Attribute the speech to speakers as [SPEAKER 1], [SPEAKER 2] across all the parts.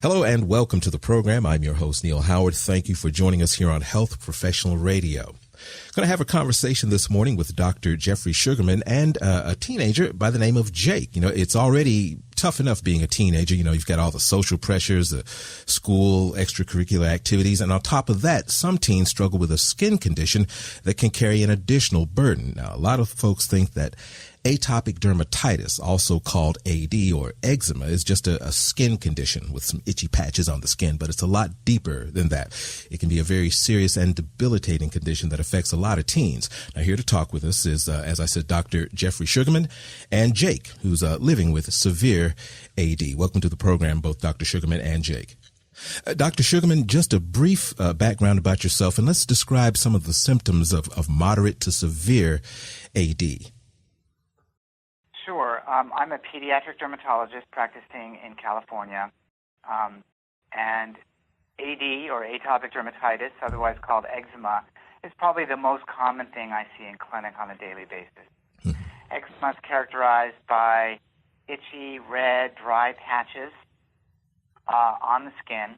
[SPEAKER 1] Hello and welcome to the program. I'm your host, Neil Howard. Thank you for joining us here on Health Professional Radio. Going to have a conversation this morning with Dr. Jeffrey Sugarman and a teenager by the name of Jake. You know, it's already tough enough being a teenager. You know, you've got all the social pressures, the school, extracurricular activities. And on top of that, some teens struggle with a skin condition that can carry an additional burden. Now, a lot of folks think that atopic dermatitis, also called AD or eczema, is just a skin condition with some itchy patches on the skin, but it's a lot deeper than that. It can be a very serious and debilitating condition that affects a lot of teens. Now, here to talk with us is, as I said, Dr. Jeffrey Sugarman and Jake, who's living with severe AD. Welcome to the program, both Dr. Sugarman and Jake. Dr. Sugarman, just a brief background about yourself, and let's describe some of the symptoms of moderate to severe AD.
[SPEAKER 2] Sure. I'm a pediatric dermatologist practicing in California, and AD, or atopic dermatitis, otherwise called eczema, is probably the most common thing I see in clinic on a daily basis. Eczema is characterized by itchy, red, dry patches on the skin,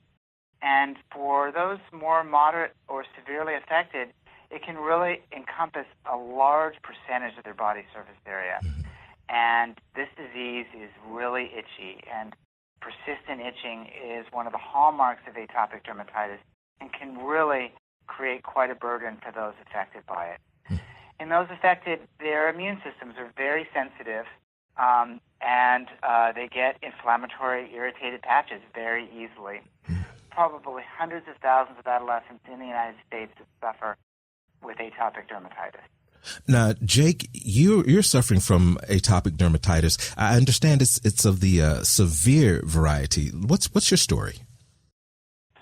[SPEAKER 2] and for those more moderate or severely affected, it can really encompass a large percentage of their body surface area. And this disease is really itchy, and persistent itching is one of the hallmarks of atopic dermatitis and can really create quite a burden for those affected by it. In those affected, their immune systems are very sensitive, and they get inflammatory, irritated patches very easily. Probably hundreds of thousands of adolescents in the United States that suffer with atopic dermatitis.
[SPEAKER 1] Now, Jake, you're suffering from atopic dermatitis. I understand it's of the severe variety. What's your story?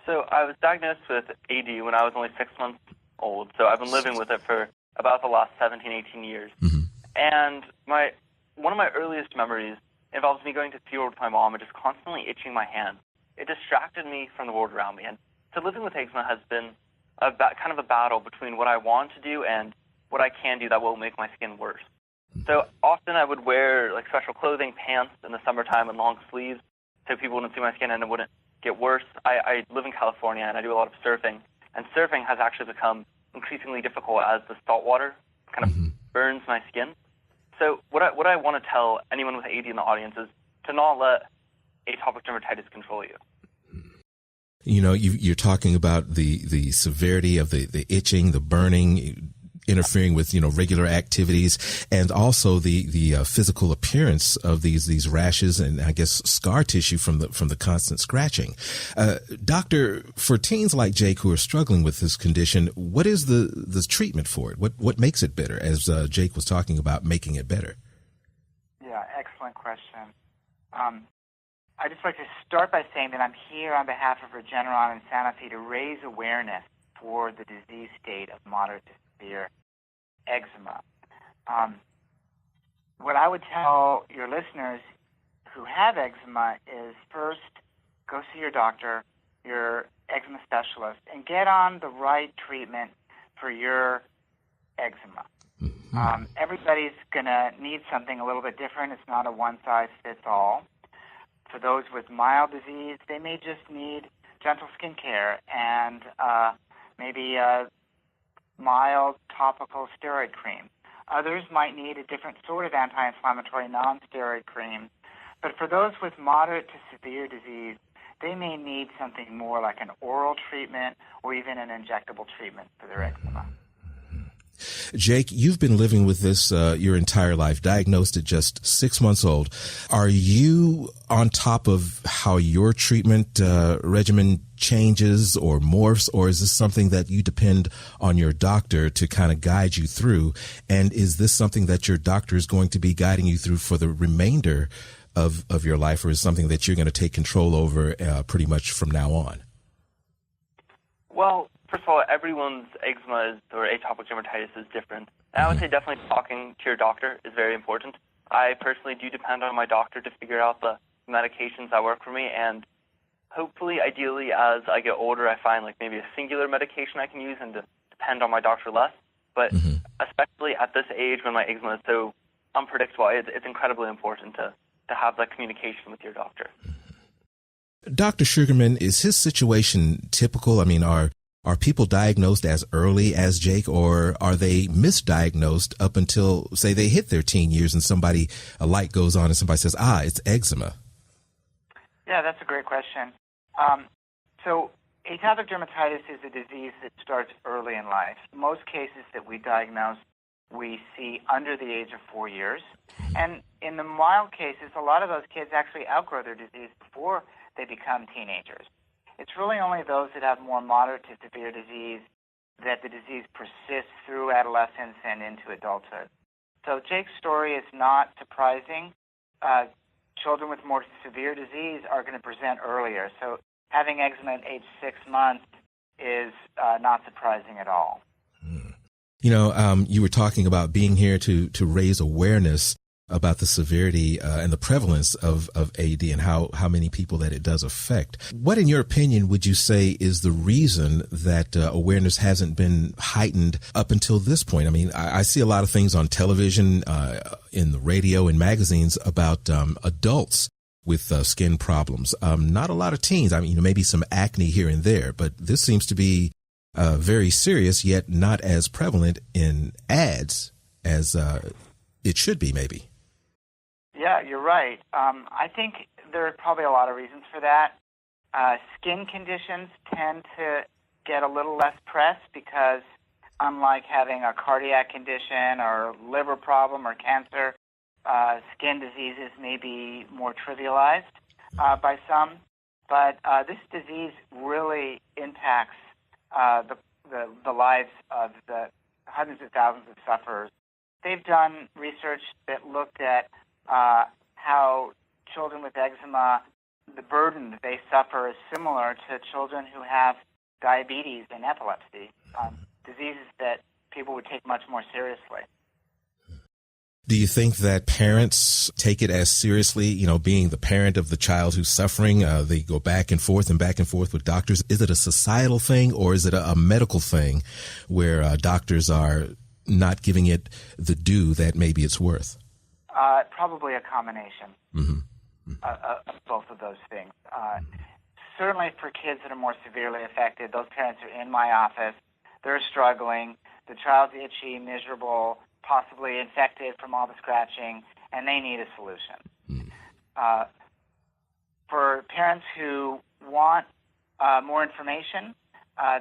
[SPEAKER 3] So I was diagnosed with AD when I was only 6 months old. So I've been living with it for about the last 17, 18 years. And one of my earliest memories involves me going to SeaWorld with my mom and just constantly itching my hand. It distracted me from the world around me. And so living with eczema has been kind of a battle between what I want to do and what I can do that will make my skin worse. So often I would wear like special clothing, pants in the summertime and long sleeves so people wouldn't see my skin and it wouldn't get worse. I live in California and I do a lot of surfing, and surfing has actually become increasingly difficult as the salt water kind of burns my skin. So what I want to tell anyone with AD in the audience is to not let atopic dermatitis control you.
[SPEAKER 1] You know, you're talking about the severity of the itching, the burning, interfering with, regular activities, and also the physical appearance of these rashes and I guess scar tissue from the constant scratching. Doctor, for teens like Jake who are struggling with this condition, what is the treatment for it? What makes it better, as Jake was talking about making it better?
[SPEAKER 2] Yeah, excellent question. I'd just like to start by saying that I'm here on behalf of Regeneron and Sanofi to raise awareness for the disease state of moderate to severe eczema. What I would tell your listeners who have eczema is first, go see your doctor, your eczema specialist, and get on the right treatment for your eczema. Everybody's going to need something a little bit different. It's not a one-size-fits-all. For those with mild disease, they may just need gentle skin care and maybe a mild topical steroid cream. Others might need a different sort of anti-inflammatory non-steroid cream. But for those with moderate to severe disease, they may need something more like an oral treatment or even an injectable treatment for their eczema.
[SPEAKER 1] Jake, you've been living with this your entire life, diagnosed at just 6 months old. Are you on top of how your treatment regimen changes or morphs, or is this something that you depend on your doctor to kind of guide you through? And is this something that your doctor is going to be guiding you through for the remainder of your life, or is something that you're going to take control over pretty much from now on?
[SPEAKER 3] Well, first of all, everyone's eczema or atopic dermatitis is different. And I would say definitely talking to your doctor is very important. I personally do depend on my doctor to figure out the medications that work for me, and hopefully, ideally, as I get older, I find like maybe a singular medication I can use and to depend on my doctor less. But especially at this age when my eczema is so unpredictable, it's incredibly important to have that communication with your doctor.
[SPEAKER 1] Dr. Sugarman, is his situation typical? I mean, are people diagnosed as early as Jake, or are they misdiagnosed up until, say, they hit their teen years and a light goes on and somebody says, it's eczema?
[SPEAKER 2] Yeah, that's a great question. So atopic dermatitis is a disease that starts early in life. Most cases that we diagnose, we see under the age of 4 years. And in the mild cases, a lot of those kids actually outgrow their disease before they become teenagers. It's really only those that have more moderate to severe disease that the disease persists through adolescence and into adulthood. So Jake's story is not surprising. Children with more severe disease are going to present earlier. So having eczema at age 6 months is not surprising at all.
[SPEAKER 1] You know, you were talking about being here to raise awareness about the severity and the prevalence of AD and how many people that it does affect. What, in your opinion, would you say is the reason that awareness hasn't been heightened up until this point? I mean, I see a lot of things on television, in the radio, and magazines about adults with skin problems. Not a lot of teens. I mean, maybe some acne here and there, but this seems to be very serious, yet not as prevalent in ads as it should be, maybe.
[SPEAKER 2] Yeah, you're right. I think there are probably a lot of reasons for that. Skin conditions tend to get a little less press because, unlike having a cardiac condition or liver problem or cancer, skin diseases may be more trivialized by some. But this disease really impacts the lives of the hundreds of thousands of sufferers. They've done research that looked at how children with eczema, the burden that they suffer is similar to children who have diabetes and epilepsy, diseases that people would take much more seriously.
[SPEAKER 1] Do you think that parents take it as seriously, you know, being the parent of the child who's suffering? They go back and forth with doctors. Is it a societal thing, or is it a medical thing where doctors are not giving it the due that maybe it's worth?
[SPEAKER 2] Probably a combination of both of those things. Certainly for kids that are more severely affected, those parents are in my office. They're struggling. The child's itchy, miserable, possibly infected from all the scratching, and they need a solution. For parents who want more information,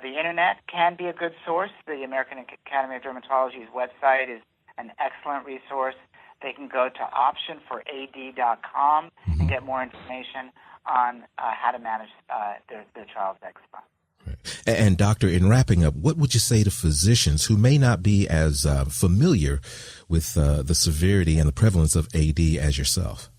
[SPEAKER 2] the Internet can be a good source. The American Academy of Dermatology's website is an excellent resource. They can go to optionforad.com and get more information on how to manage their child's eczema.
[SPEAKER 1] And doctor, in wrapping up, what would you say to physicians who may not be as familiar with the severity and the prevalence of AD as yourself?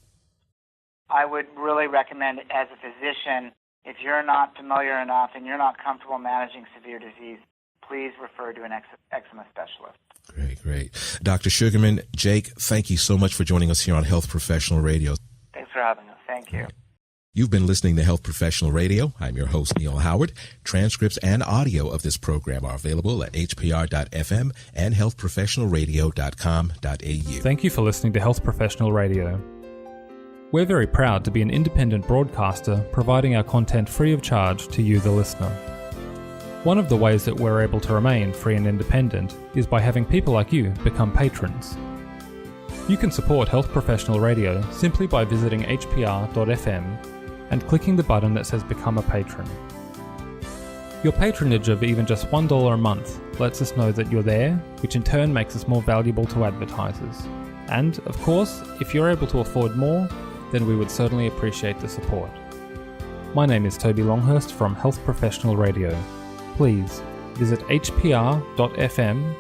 [SPEAKER 2] I would really recommend, as a physician, if you're not familiar enough and you're not comfortable managing severe disease, please refer to an eczema specialist.
[SPEAKER 1] Great. Dr. Sugarman, Jake, thank you so much for joining us here on Health Professional Radio.
[SPEAKER 2] Thanks for having us. Thank you.
[SPEAKER 1] You've been listening to Health Professional Radio. I'm your host, Neil Howard. Transcripts and audio of this program are available at hpr.fm and healthprofessionalradio.com.au.
[SPEAKER 4] Thank you for listening to Health Professional Radio. We're very proud to be an independent broadcaster providing our content free of charge to you, the listener. One of the ways that we're able to remain free and independent is by having people like you become patrons. You can support Health Professional Radio simply by visiting hpr.fm and clicking the button that says Become a Patron. Your patronage of even just $1 a month lets us know that you're there, which in turn makes us more valuable to advertisers. And, of course, if you're able to afford more, then we would certainly appreciate the support. My name is Toby Longhurst from Health Professional Radio. Please visit hpr.fm,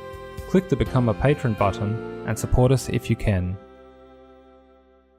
[SPEAKER 4] click the Become a Patron button, and support us if you can.